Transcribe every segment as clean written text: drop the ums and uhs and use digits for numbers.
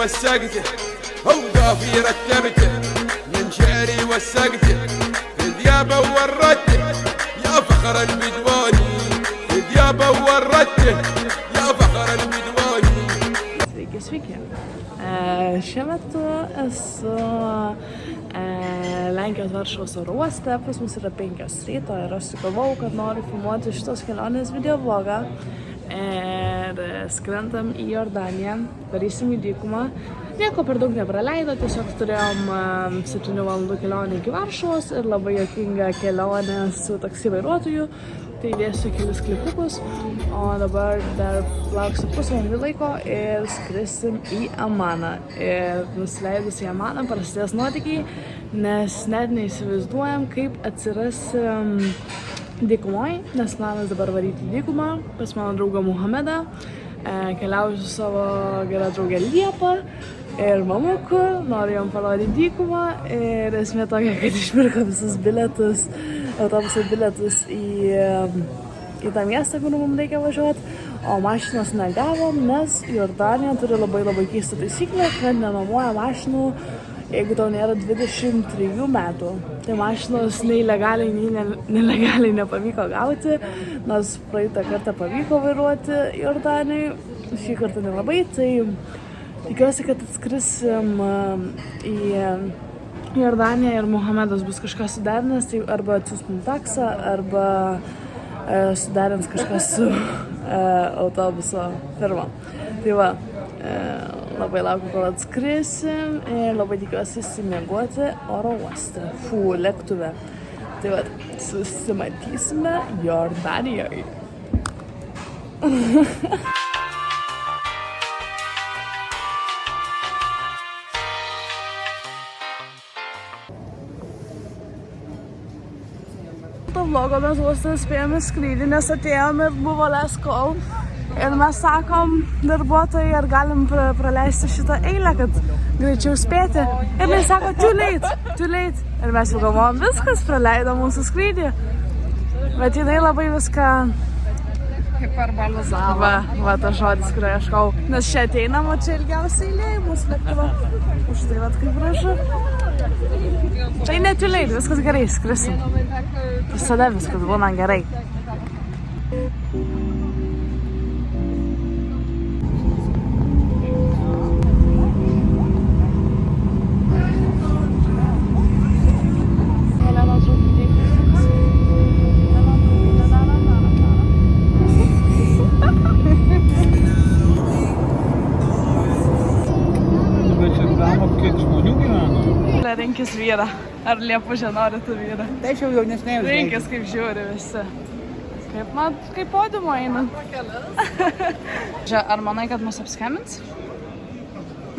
وسقته اوقافي رتبته من شعري وسقته في ذيابه وردته يا فخر البدواني في ذيابه وردته يا فخر البدواني. Sveiki. Šiuo metu esu Lenkijos Varšuvos oro uoste, pas mus yra 5 ryto ir aš sugalvojau, kad noriu filmuoti šitos kelionės videoblogą ir skrendam į Jordaniją, varysim į dykumą. Nieko per daug nepraleido, tiesiog turėjom 7 valandų kelionę iki Varšuvos ir labai juokingą kelionę su taksi vairuotoju. Tai dėsiu kelis klipukus, o dabar dar lauksiu pusvalandį laiko ir skrisim į Amaną. Ir nusileidus į Amaną prasidės nuotykiai, nes net neįsivaizduojam, kaip atsirasim dykumoj, nes planas dabar varyti į dykumą pas mano draugą Muhamedą. Keliausiu su savo gerą draugę Liepą ir mamuku, noriu jam parodyti dykumą ir esmė tokia, kad išpirko visus bilietus, autobuso bilietus į tą miestą, kur mums reikia važiuoti, o mašinos negavom, nes Jordanija turi labai keistą taisyklę, kad nenuomoja mašinų, jeigu tau nėra 23 metų. Tai mašinos nei legaliai, nei nelegaliai nepavyko gauti, nors praeitą kartą pavyko vairuoti Jordanijai, šį kartą nelabai, tai tikiuosi, kad atskrisim į Jordaniją ir Muhamedas bus kažkas suderinęs, tai arba atsiųs mums taksą, arba suderins kažkas su autobuso firma. Tai va, labai laukiu, kol atskrisim ir labai tikiuosi išsimiegoti oro uoste, lėktuve. Tai va, susimatysime Jordanijoje. Vlogo mes vos nespėjome skrydį, nes atėjom ir buvo last call. Ir mes sakom darbuotojai, ar galim praleisti šitą eilę, kad greičiau spėti. Ir jis sako, too late. Ir mes jau galvojom, viskas praleido mūsų skrydį. Bet jinai labai viską hiperbolizavo. Va tas žodis, kurį ieškau. Nes čia ateinam, o čia ilgiausia eilė į mūsų lėktuvą. Už tai vat kaip gražu. Tai ne too late, viskas gerai, skrisim. Visada viskas būna gerai. Rinkis vyrą. Ar Liepužė nori tu vyrą? Tai jau jaunesnėjus. Rinkis kaip žiūri visi. Kaip podiumo eina. Ar manai, kad mus apskambins?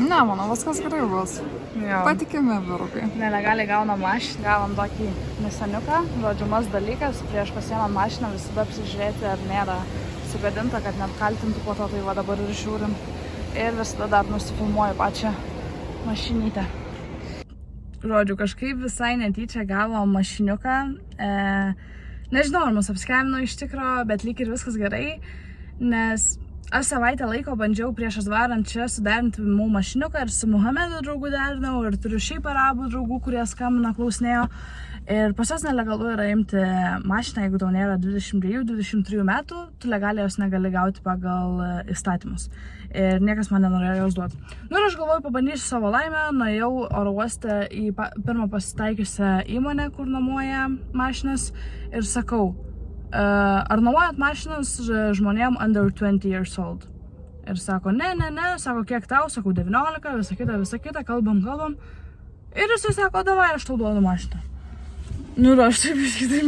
Ne, manau, viskas gerai bus. Patikimi vyrukai. Nelegaliai gaunam mašiną, gavom tokį Nissaniuką. Žodžiumas dalykas, prieš pasiemant mašiną visada apsižiūrėti, ar nėra sugadinta, kad net kaltintų po to, tai va dabar ir žiūrim. Ir visada dar nusifilmuoju pačią mašinytę. Žodžiu, kažkaip visai netyčia gavom mašiniuką. Nežinau, ar mus apskambino iš tikro, bet lyg ir viskas gerai, nes aš savaitę laiko bandžiau prieš atvarant čia suderinti mūsų mašiniuką ir su Muhamedo draugu derinau ir turiu šiaip arabų draugų, kurie skambina, klausinėjo. Ir pas jos nelegalu yra imti mašiną, jeigu tau nėra 22-23 metų, tu legaliai jos negali gauti pagal įstatymus. Ir niekas man nenorėjo jos duoti. Nu ir aš galvoju, pabandysiu savo laimę, nuėjau oro uoste į pirmą pasitaikiusią įmonę, kur nuomoja mašinas ir sakau, ar nuomojat mašinas žmonėm under 20 years old? Ir sako, ne, sako, kiek tau, sakau, 19, visa kita, kalbam. Ir jisai sako, davai, aš tau duodu mašiną. Nu, aš taip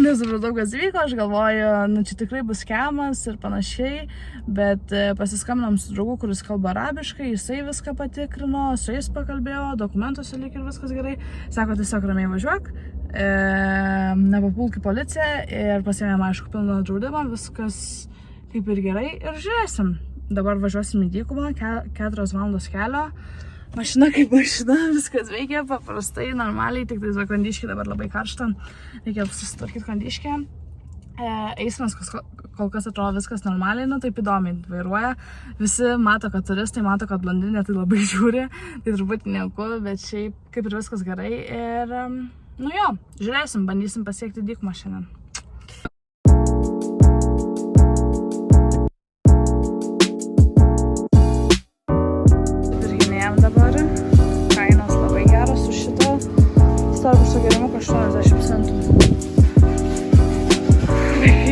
nesupratau, kas vyko, aš galvoju, čia tikrai bus skemas ir panašiai, bet pasiskambinam su draugu, kuris kalba arabiškai, jisai viską patikrino, su jais pakalbėjo, dokumentuose lyg ir viskas gerai, sako, tiesiog ramiai važiuok, nepapulk į policiją ir pasiėmėm, aišku, pilną draudimą, viskas kaip ir gerai ir žiūrėsim. Dabar važiuosim į dykumą, 4 valandos kelio. Mašina kaip mašina, viskas veikia paprastai, normaliai, tik tai kondiškė dabar labai karšta, reikia susitvarkyti kondiškę. Eismas kol kas atrodo viskas normaliai, nu taip įdomiai vairuoja. Visi mato, kad turistai, mato, kad blondinė tai labai žiūri, tai turbūt nieko, bet šiaip kaip ir viskas gerai. Ir, nu jo, žiūrėsim, bandysim pasiekti dykumą šiandien. Vidurinėjom dabar. Kainos labai geros su šito. Starbucks gerimuko 80 centų.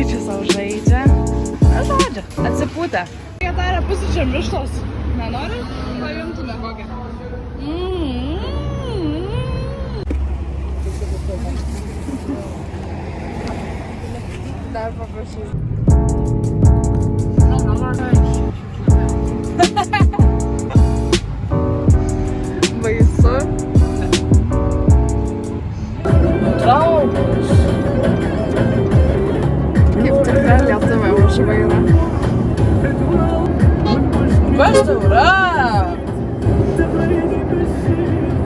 Čia savo žaidžia. Žodžia, atsipūtę. Jie darė pusryčiam vištos. Nenori? Paimtume kokią. Dar paprašysiu. Baisu. Traubus. Kaip tikra Lietuvė už vairą. Kas tai yra?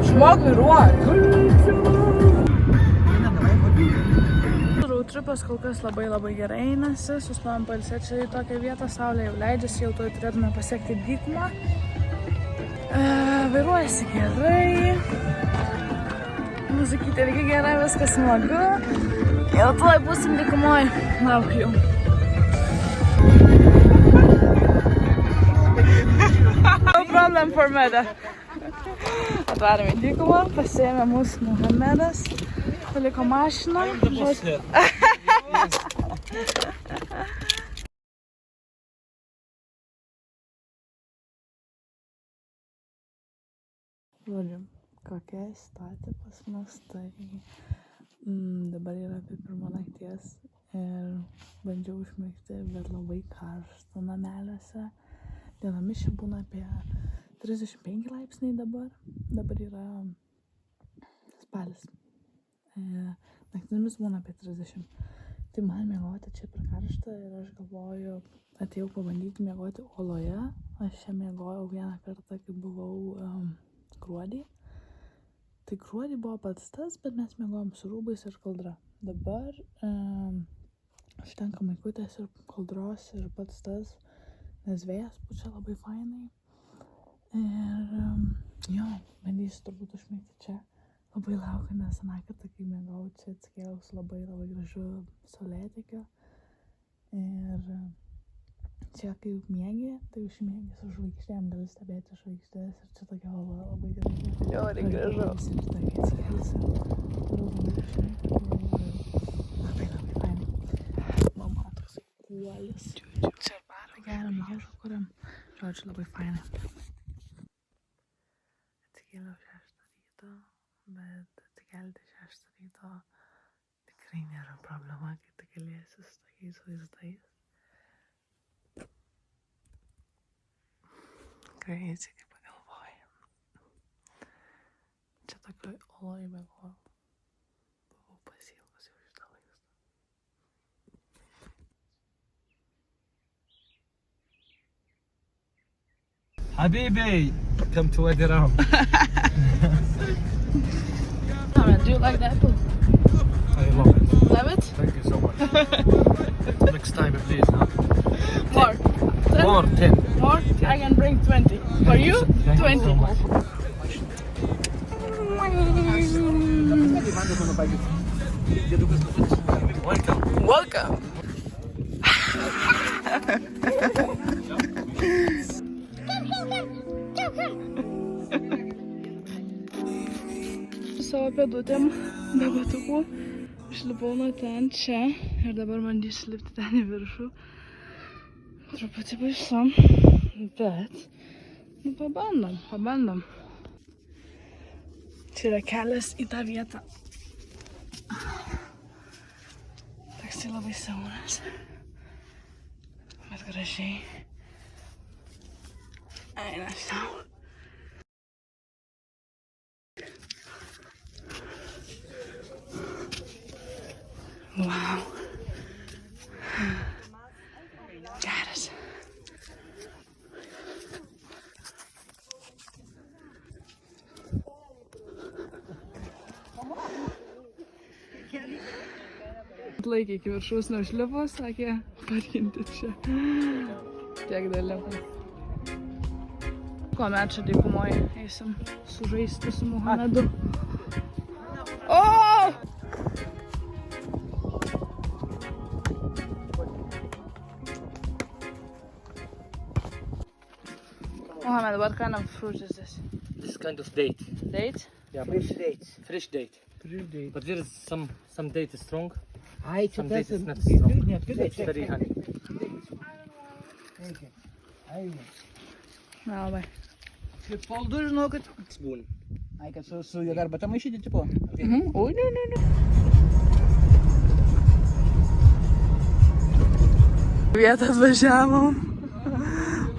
Žmog vairuok. Tripas kol kas labai gerai einasi. Sustojom pailsėti čia į tokią vietą. Saulė jau leidžiasi, jau tuoj turėtume pasiekti dykumą. Vairuojasi gerai. Muzikytė irgi gerai, viskas smagu. Jau tuoj būsim dykumoj. Laukiu jau. No problem for Meda. Atvarėme į dykumą, pasiėmė mūsų Muhamedas. Paliko mašiną. Žodžiu, kokia situacija pas mus, tai dabar yra apie 1 nakties ir bandžiau užmigti, bet labai karšta nameliuose. Dienomis čia būna apie 35 laipsniai dabar. Dabar yra spalis. Naktimis būna apie 30. Tai man miegoti čia per karštą ir aš galvoju, atėjau pabandyti miegoti oloje. Aš čia miegojau vieną kartą, kai buvau gruodį. Tai gruodį buvo pats tas, bet mes miegojom su rūbais ir kaldra. Dabar užtenka maikutės ir kaldros ir pats tas, nes vėjas pučia labai fainai. Ir jo, bandysiu turbūt užmigti čia. Labai laukiu, nes aną kartą, kai miegojau čia, atsikėliau su labai gražiu saulėtekiu. Ir čia, kai miegi, tai užmiegi su žvaigždėm, gali stebėti žvaigždės ir čia tokia labai graži. Jo, reikia gražu. Ir tokia atsikelsiu. Labai fainai. Mama toks kuolis. Čia barą geriam, laužą kuriam. Žodžiu, labai fainai. Atsikėliau 6 ryto. Bet atsikelti 6 ryto tikrai nėra problema, kai tu galėsi su tokiais vaizdais. Crazy, kaip pagalvoji. Čia tokioj oloj miegojau. Buvau pasiilgusi už šitą vaizdą. Habibi, come to Wadi Rum. Do you like the apple? I love it. Love it? Thank you so much. Next time, please. More. 10? More, 10. More? I can bring 20. For you? Thank 20. you so much. Welcome. Welcome. Savo pėdutėm, be batukų, išlipau nuo ten čia ir dabar bandysiu lipti ten į viršų. Truputį baisu, bet nu, pabandom. Čia yra kelias į tą vietą. Toksai labai siauras, bet gražiai. Eina sau. Wow. Geras. atlaikė iki viršaus neužlipo, sakė, parkinti čia. Tiek dalyvų. Kuomet čia dykumoje eisim sužaisti su Muhamedu. O! Muhammad, what kind of fruit is this? This kind of date. Date? Yeah, Fresh dates. fresh date. But there is some date is strong, I some date is not strong. It's very honey. Nelabai. Kaip saldu, žinokit. Spoon. Ai, kad su juoda arbata maišyti, tipo. Oi, ne. Vietą atvažiavom.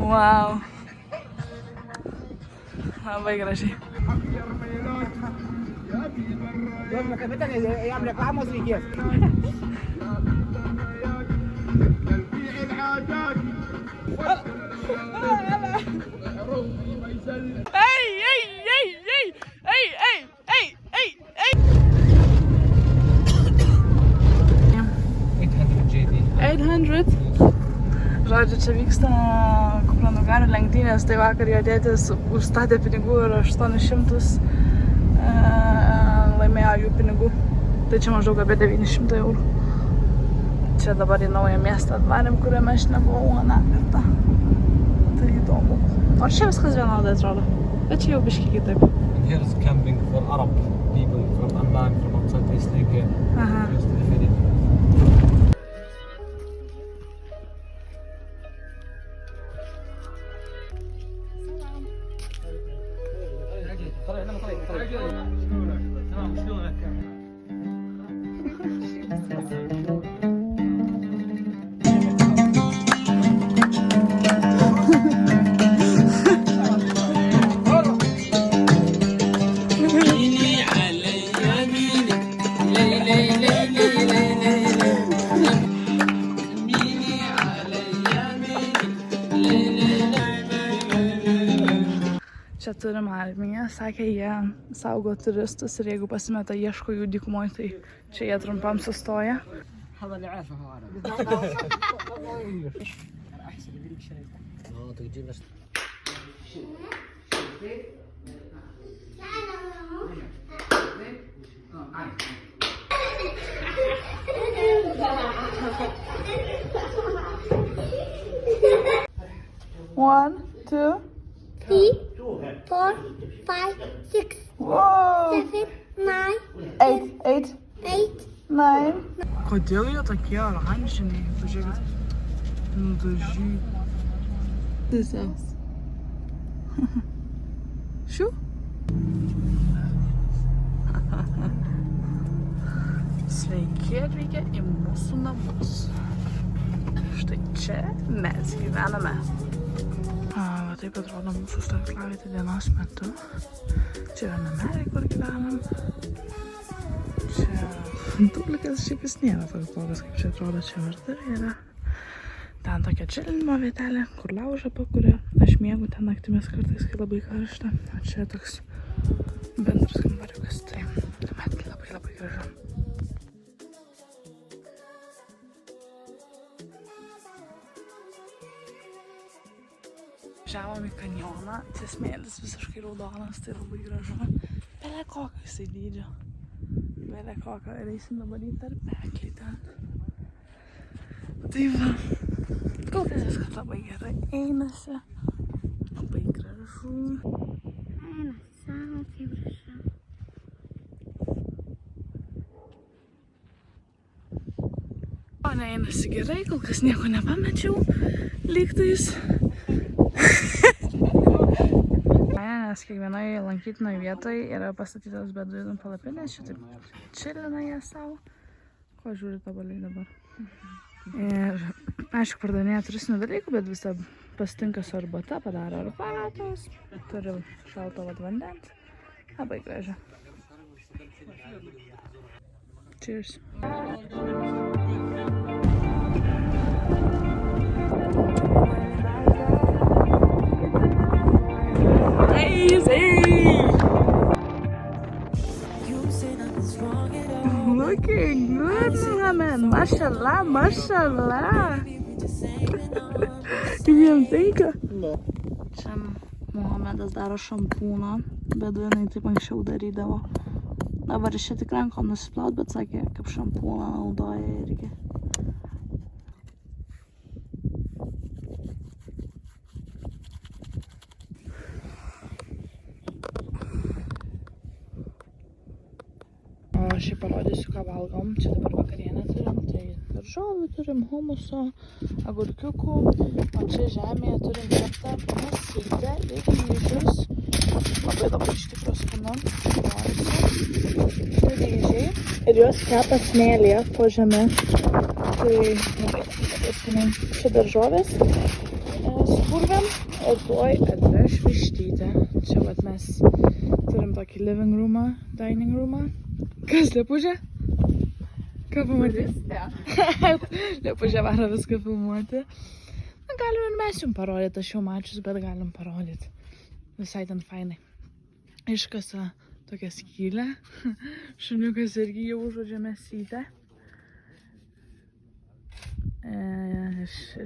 Wow. Labai gražiai. Duodame kapitanai, jam reklamos reikės. Hey! 800 JD. 800. Žodžiu, čia vyksta kupranugarių lenktynės, tai vakar jo tėtis užstatė pinigų ir 800 laimėjo jų pinigų. Tai čia maždaug apie 900 eurų. Čia dabar į naują miestą atvarėm, kuriame aš nebuvau aną kartą. Tai įdomu. Nors čia viskas vienodai atrodo, bet čia jau biškį kitaip. And here is camping for Arab people from Amman, from outside East Libya. Aha. Close to the Mediterranean. Čia turim armiją, sakė, jie saugo turistus ir jeigu pasimeta ieško jų dykumoje, tai čia jie trumpam sustoja. One, two. 3, 4, 5, 6, Wow. 7, 9, 8. 8. 9. Kodėl jie tokie oranžiniai? Pažiūrėkit. Nudažyti. Tiesiog. Šių? Sveiki atvykę į mūsų namus. Štai čia mes gyvename. Va taip atrodo mūsų stovyklavietė dienos metu. Čia yra nameliai, kur gyvenam. Čia dublikas šiaip jis nėra toks blogas, kaip čia atrodo. Čia vartai yra. Ten tokia čilinimo vietelė, kur laužą pakuria. Aš miegu ten naktimis kartais, kai labai karšta. O čia toks bendras kambariukas. Tai tuomet labai gražu. Žavom į kanjoną, čia smėlis visiškai raudonas, tai labai gražu. Bele kokio jisai dydžio. Bele kokio ir eisim dabar į tarpeklį ten. Tai va, kol kas viskas labai gerai einasi. Labai gražu. Eina, savo kaip gražu. O ne, einasi gerai, kol kas nieko nepamečiau. Lygtais. Nes kiekvienoje lankytinoje vietoje yra pastatytos beduinų palapinės, šitaip čilina jie savo. Ko žiūri tabaliai dabar? Ir aišku, pardavinėja turistinių dalykų, bet visą pasitinka su arbata, padaro arbatos, turi šalto vandens. Labai gražu. Cheers. Looking good, Mohammed. Mašallah, mašallah. Jiems tinka? Čia Muhamedas daro šampūną, beduinai taip anksčiau darydavo. Dabar iš čia tik rankom nusiplaut, bet sakė, kaip šampūną naudoja irgi. O šiaip parodysiu, ką valgom. Čia dabar vakarienę turim, tai daržovių turim, humuso, agurkiukų, o čia žemėje turim keptą mėsytę ir ryžius. Labai iš tikrųjų skanu. Čia ryžiai ir juos kepa smėlyje po žeme. Tai labai skaniai. Čia daržovės su bulvėm, o tuoj atveš vištytę. Čia vat mes turim tokį living roomą, dining roomą. Kas, Liepužė? Ką pamatys? Liepužė varo viską filmuoti. Na, galim ir mes jums parodyti, aš jau mačius, bet galim parodyti. Visai ten fainai. Iškasa tokia skylė. Šuniukas irgi jau užuodžia mėsytę.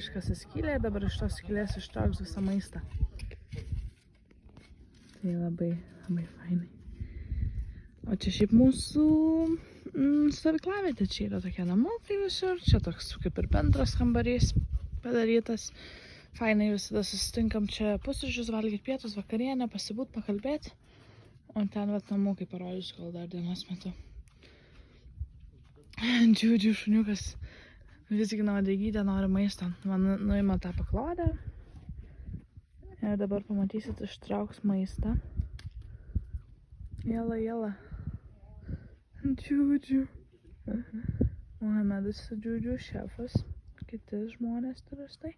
Iškasa skylė, dabar iš tos skylės ištrauks visą maistą. Tai labai fainai. O čia šiaip mūsų stovyklavietė, čia yra tokie namukai visur, čia toks kaip ir bendras kambarys padarytas. Fainai visada susitinkam čia pusryčius valgyti, pietus, vakarienę, pasibūt, pakalbėti. O ten vat namukai parodysiu gal dar dienos metu. Džiūdžių šuniukas vizgina uodegytę, nori maisto. Man nuima tą paklodę. Ir dabar pamatysit, ištrauks maistą. Jela. Džiūdžių. Muhamedas džiūdžių šefas. Kiti žmonės turistai.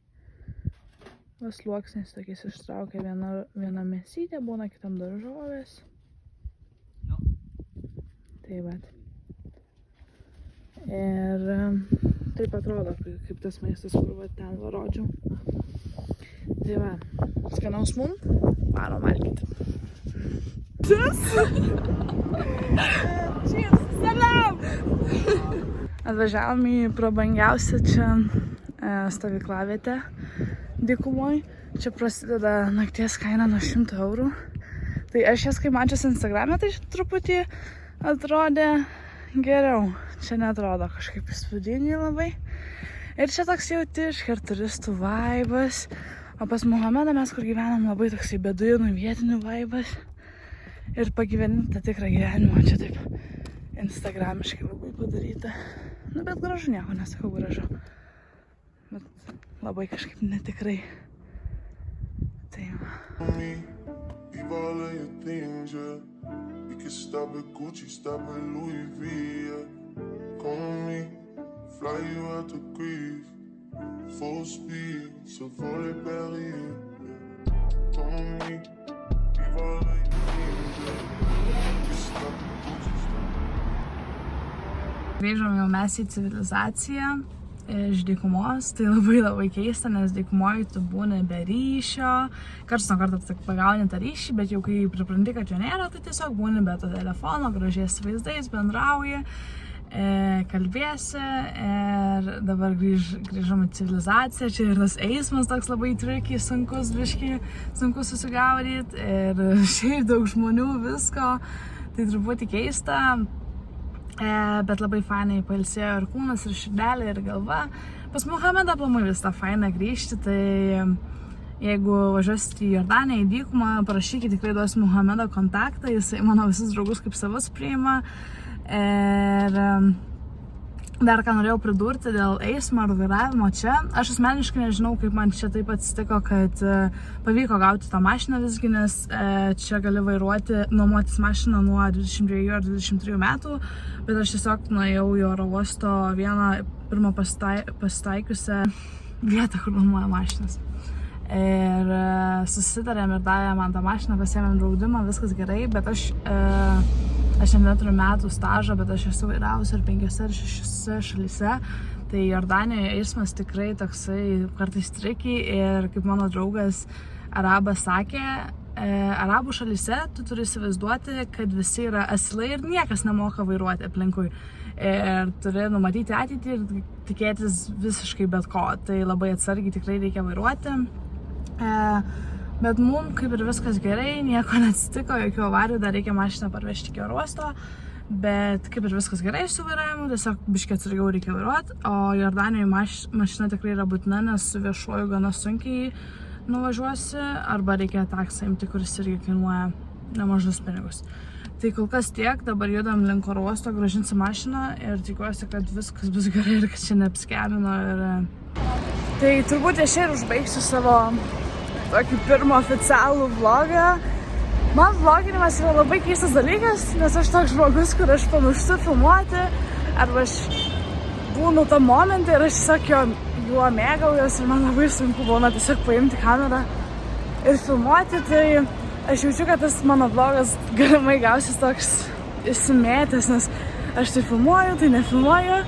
Vas sluoksnis tokiais ištraukia viena mėsytė, būna kitam daržovės. Tai vat. Ir taip atrodo, kaip tas maistas, kur va ten va rodžiau. Tai va, skanaus mum, varom valgyti. Cheers! Salam! Atvažiavom į prabangiausią čia stovyklavietę dykumoj. Čia prasideda nakties kaina nuo 100 eurų. Tai aš jas kai mačius Instagrame, tai truputį atrodė geriau. Čia netrodo kažkaip įspūdingai labai. Ir čia toks jautiškai ir turistų vaibas. O pas Muhamedą mes kur gyvenam labai toksai beduinų vietinių vaibas. Ir pagyveni tą tikrą gyvenimą. Čia taip instagramiškai labai padaryta. Nu, bet gražu, nieko nesakau gražu. Bet labai kažkaip netikrai. Tai va. Grįžom jau mes į civilizaciją iš dykumos, tai labai keista, nes dykumoje tu būni be ryšio, karts nuo karto tik pagauni tą ryšį, bet jau kai pripranti, kad jo nėra, tai tiesiog būni be to telefono, gražiais vaizdais, bendrauji, kalbėsi ir dabar grįžom į civilizaciją, čia ir tas eismas toks labai tricky, sunkus biškį, sunku susigaudyti ir šiaip daug žmonių, visko, tai truputį keista. Bet labai fainai pailsėjo ir kūnas, ir širdelė, ir galva. Pas Muhamedą aplamai vis tą fainą grįžti, tai jeigu važiuosite į Jordaniją, į dykumą, parašykite, tikrai duosiu Muhamedo kontaktą, jisai mano visus draugus kaip savus priima. Ir dar ką norėjau pridurti dėl eismo ir vairavimo čia. Aš asmeniškai nežinau, kaip man čia taip atsitiko, kad pavyko gauti tą mašiną visgi, nes čia gali vairuoti, nuomotis mašiną nuo 22 ar 23 metų, bet aš tiesiog nuėjau į oro uosto vieną pirmą pasitaikiusią vietą, kur nuomoja mašinas. Ir susitarėm ir davė man tą mašiną, pasiėmėm draudimą, viskas gerai, bet aš neturiu metų stažą, bet aš esu vairavusi ir 5 ar 6 šalyse. Tai Jordanijoje eismas tikrai toksai kartais tricky ir kaip mano draugas arabas sakė, arabų šalyse tu turi įsivaizduoti, kad visi yra asilai ir niekas nemoka vairuoti aplinkui. Ir turi numatyti ateitį ir tikėtis visiškai bet ko. Tai labai atsargiai tikrai reikia vairuoti. Bet mums kaip ir viskas gerai, nieko neatsitiko, jokių avarijų, dar reikia mašiną parvežti iki oro uosto. Bet kaip ir viskas gerai su vairavimu, tiesiog biškiai atsargiau reikia vairuoti. O Jordanijoje mašina tikrai yra būtina, nes su viešuoju gana sunkiai nuvažiuosi, arba reikia taksą imti, kuris irgi kainuoja nemažus pinigus. Tai kol kas tiek, dabar judam link oro uosto, grąžinsim mašiną ir tikiuosi, kad viskas bus gerai ir kad čia neapskelino. Tai turbūt aš ir užbaigsiu savo tokį pirmą oficialų vlogą. Man vloginimas yra labai keistas dalykas, nes aš toks žmogus, kur aš pamirštu filmuoti, arba aš būnu tam momente ir aš tiesiog juo mėgaujuosi ir man labai sunku būna tiesiog paimti kamerą ir filmuoti, tai aš jaučiu, kad tas mano vlogas galimai gausis toks įsimėtęs, nes aš tai filmuoju, tai nefilmuoju,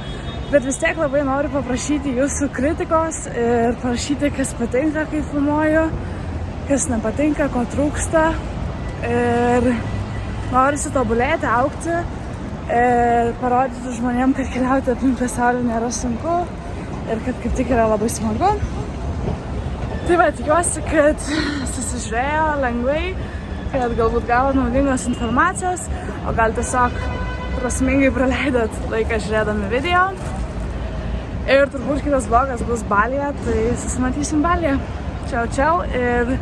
bet vis tiek labai noriu paprašyti jūsų kritikos ir parašyti, kas patinka, kai filmuoju, kas nepatinka, ko trūksta ir noriu tobulėti, augti ir parodyti žmonėm, kad keliauti aplink pasaulį nėra sunku ir kad kaip tik yra labai smagu. Tai va, tikiuosi, kad susižiūrėjo lengvai, kad galbūt gavo naudingos informacijos, o gal tiesiog prasmingai praleidot laiką žiūrėdami video. Ir turbūt kitas vlogas bus Balyje, tai susimatysim Balyje. Čiau, čiau ir